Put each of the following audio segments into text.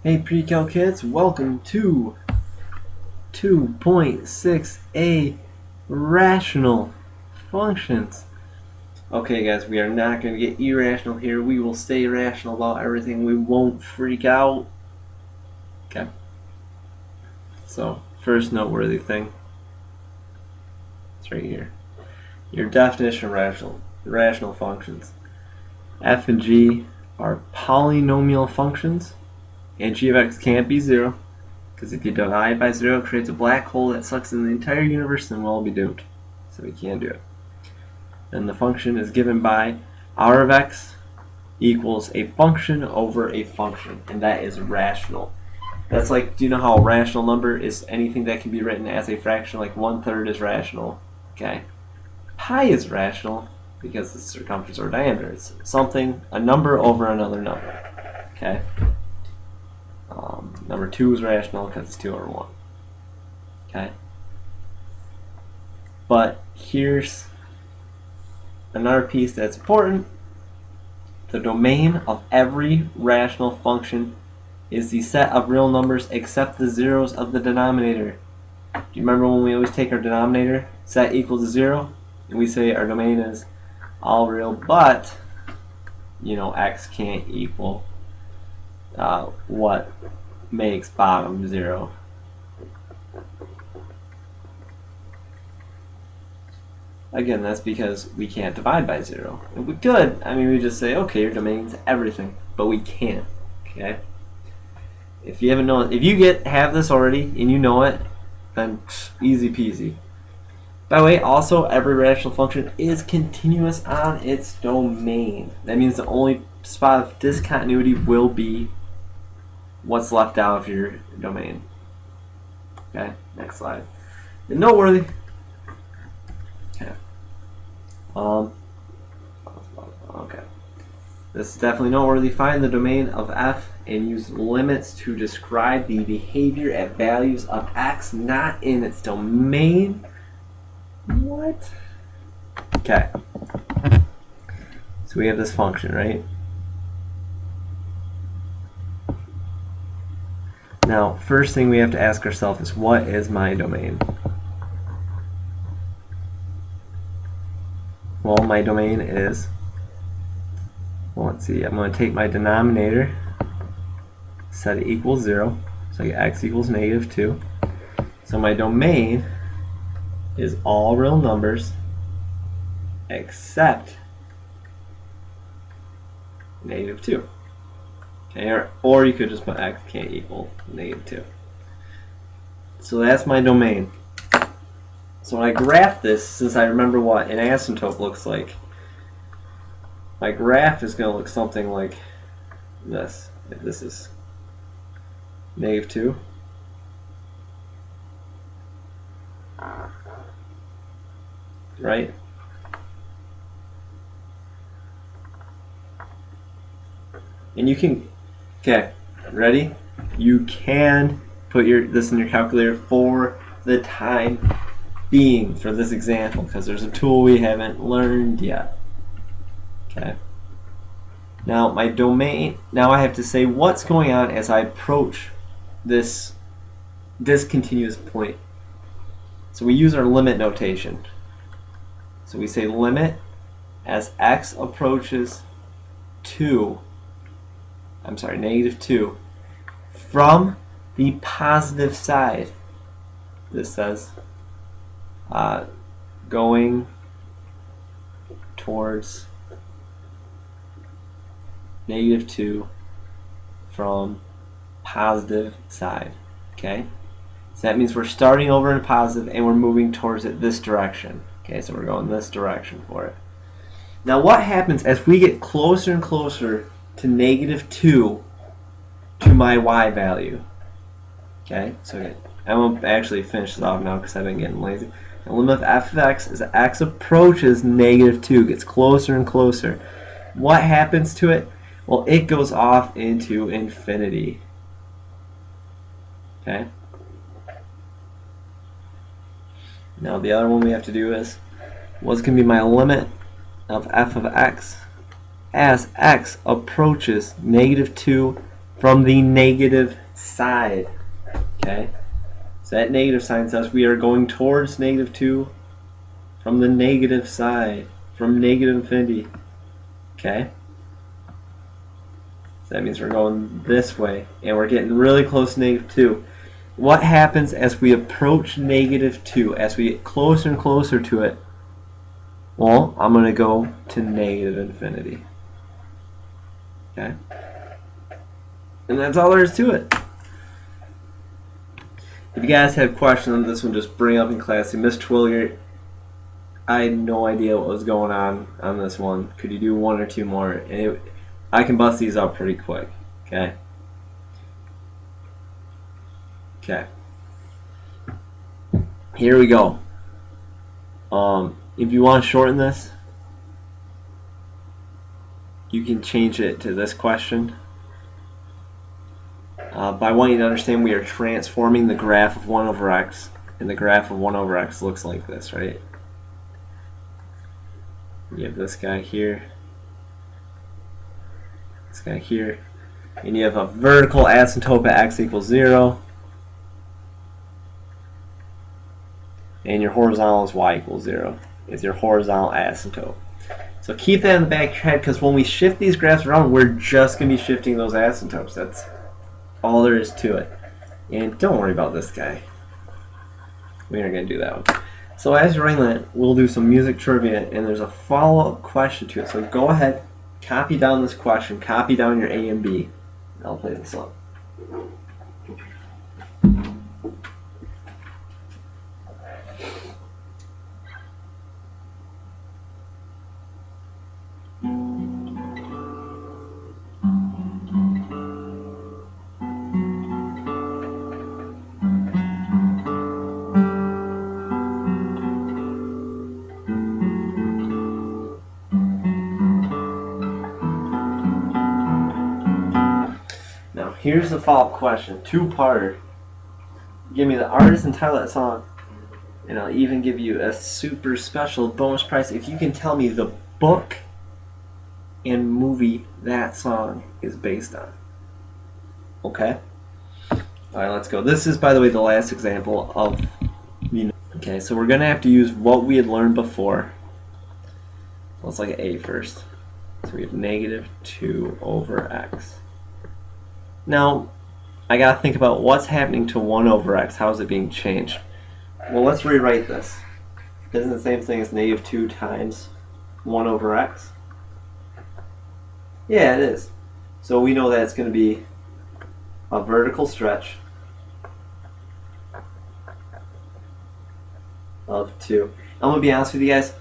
Hey Pre-Calc kids, welcome to 2.6a rational functions. Okay guys, we are not going to get irrational here. We will stay rational about everything. We won't freak out. Okay. So, first noteworthy thing. It's right here. Your definition of rational functions. F and G are polynomial functions, and g of x can't be 0. Because if you divide by 0, it creates a black hole that sucks in the entire universe and we'll all be doomed. So we can't do it. And the function is given by r of x equals a function over a function. And that is rational. That's like, do you know how a rational number is anything that can be written as a fraction? Like 1/3 is rational. Okay. Pi is rational because it's circumference or diameter. It's something, a number over another number. Okay. Number 2 is rational because it's 2 over 1. Okay? But here's another piece that's important. The domain of every rational function is the set of real numbers except the zeros of the denominator. Do you remember when we always take our denominator, set equals to 0, and we say our domain is all real, but, you know, x can't equal what makes bottom 0. Again, that's because we can't divide by 0. If we could, I mean, we just say, okay, your domain's everything, but we can't. Okay. If you haven't known, if you have this already and you know it, then easy peasy. By the way, also every rational function is continuous on its domain. That means the only spot of discontinuity will be what's left out of your domain. Okay, next slide. And noteworthy. Okay. Okay. This is definitely noteworthy. Find the domain of f and use limits to describe the behavior at values of x not in its domain. What? Okay. So we have this function, right? Now, first thing we have to ask ourselves is, what is my domain? Well, my domain is, well, let's see, I'm going to take my denominator, set it equals 0, so I get x equals -2. So my domain is all real numbers except -2. Okay, or you could just put x can't equal -2. So that's my domain. So when I graph this, since I remember what an asymptote looks like, my graph is going to look something like this. If this is -2, right? And you can, okay, ready? You can put this in your calculator for the time being for this example, because there's a tool we haven't learned yet. Okay. Now my domain, now I have to say what's going on as I approach this discontinuous point. So we use our limit notation. So we say limit as x approaches -2 from the positive side. This says going towards -2 from positive side. Okay, so that means we're starting over in positive and we're moving towards it this direction. Okay, so we're going this direction for it. Now what happens as we get closer and closer to -2 to my y value? Okay, so I won't actually finish this off now because I've been getting lazy. The limit of f of x as x approaches -2, gets closer and closer. What happens to it? Well, it goes off into infinity. Okay. Now the other one we have to do is, what's going to be my limit of f of x as x approaches -2 from the negative side. Okay? So that negative sign says we are going towards negative 2 from the negative side, from negative infinity. Okay? So that means we're going this way, and we're getting really close to negative 2. What happens as we approach negative 2, as we get closer and closer to it? Well, I'm going to go to negative infinity. Okay? And that's all there is to it. If you guys have questions on this one, just bring up in class. Miss Twillier, I had no idea what was going on this one. Could you do one or two more? And I can bust these up pretty quick. Okay? Okay. Here we go. If you want to shorten this, you can change it to this question. But I want you to understand we are transforming the graph of 1 over x, and the graph of 1 over x looks like this, right? You have this guy here, this guy here, and you have a vertical asymptote at x equals 0, and your horizontal is y equals 0. It's your horizontal asymptote. So keep that in the back of your head, because when we shift these graphs around, we're just going to be shifting those asymptotes. That's all there is to it. And don't worry about this guy. We aren't going to do that one. So as you're writing that, we'll do some music trivia, and there's a follow-up question to it. So go ahead, copy down this question, copy down your A and B. I'll play this up. Here's the follow-up question, 2-parter. Give me the artist and title of that song, and I'll even give you a super special bonus prize if you can tell me the book and movie that song is based on. Okay? Alright, let's go. This is, by the way, the last example of, okay, so we're going to have to use what we had learned before. Let's look at A first. So we have negative 2 over x. Now, I gotta think about what's happening to 1 over x. How is it being changed? Well, let's rewrite this. Isn't it the same thing as negative 2 times 1 over x? Yeah, it is. So we know that it's going to be a vertical stretch of 2. I'm going to be honest with you guys.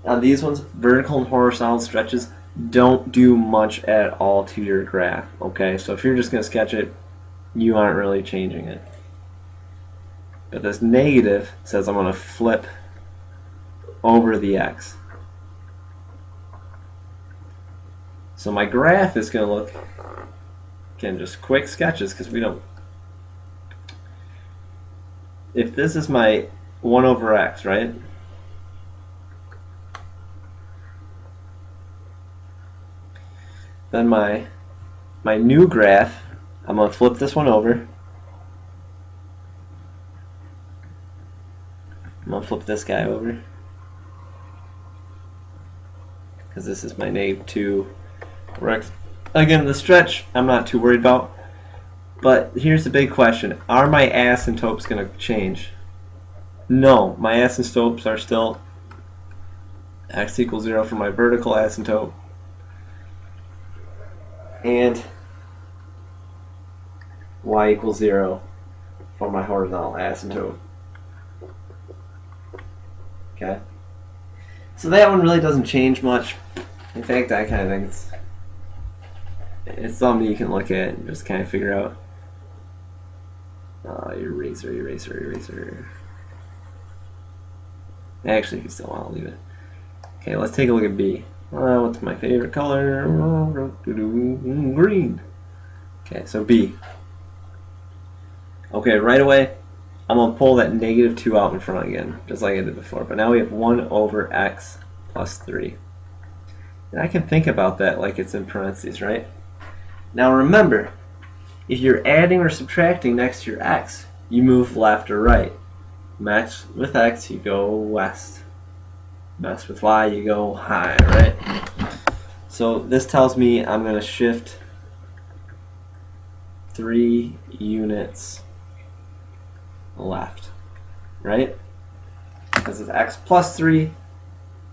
On these ones, vertical and horizontal stretches don't do much at all to your graph, okay? So if you're just going to sketch it, you aren't really changing it. But this negative says I'm going to flip over the x. So my graph is going to look, again, just quick sketches because we don't, if this is my 1 over x, right? Then my new graph, I'm going to flip this one over. I'm going to flip this guy over, because this is my negative 2 over x. Again, the stretch I'm not too worried about. But here's the big question. Are my asymptotes going to change? No, my asymptotes are still x equals 0 for my vertical asymptote, and y equals 0 for my horizontal asymptote. Okay? So that one really doesn't change much. In fact, I kind of think it's something you can look at and just kind of figure out. Eraser, eraser, eraser. Actually, if you still want to leave it. Okay, let's take a look at B. What's my favorite color? Green. Okay, so B. Okay, right away, I'm going to pull that negative 2 out in front again, just like I did before. But now we have 1 over x plus 3. And I can think about that like it's in parentheses, right? Now remember, if you're adding or subtracting next to your x, you move left or right. Mess with x, you go west. Mess with y, you go high, right? So this tells me I'm going to shift 3 units left, right? Because it's x plus 3,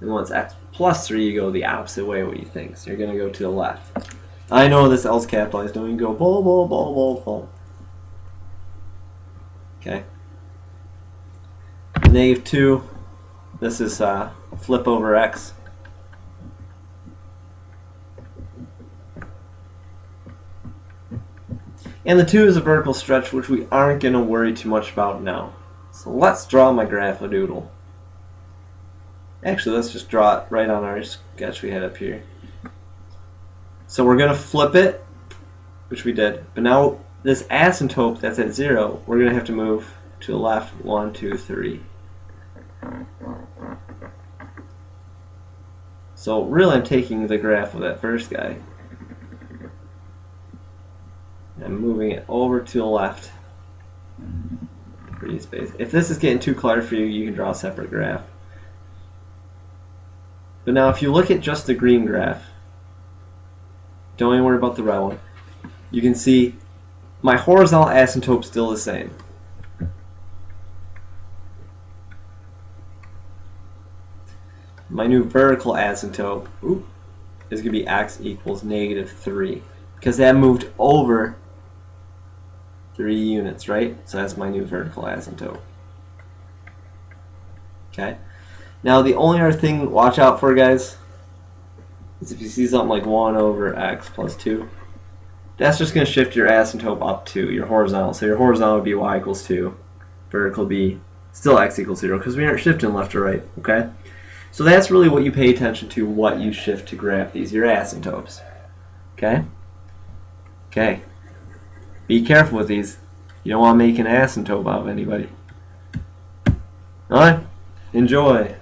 and once x plus 3, you go the opposite way what you think. So you're going to go to the left. I know this L's capitalized, don't you go ball, ball, ball, ball, ball. Okay. -2, this is flip over x. And the 2 is a vertical stretch, which we aren't going to worry too much about now. So let's draw my graph-a-doodle. Actually, let's just draw it right on our sketch we had up here. So we're going to flip it, which we did. But now this asymptote that's at 0, we're going to have to move to the left 1, 2, 3. So really I'm taking the graph of that first guy. I'm moving it over to the left. Pretty space. If this is getting too cluttered for you, you can draw a separate graph. But now if you look at just the green graph, don't even worry about the red one, you can see my horizontal asymptote is still the same. My new vertical asymptote is going to be x equals -3. Because that moved over 3 units, right? So that's my new vertical asymptote. Okay. Now the only other thing watch out for, guys, is if you see something like 1 over x plus 2, that's just going to shift your asymptote up to your horizontal. So your horizontal would be y equals 2. Vertical would be still x equals 0 because we aren't shifting left or right. Okay. So that's really what you pay attention to, what you shift to graph these, your asymptotes. Okay? Okay. Be careful with these. You don't want to make an asymptote out of anybody. Alright? Enjoy.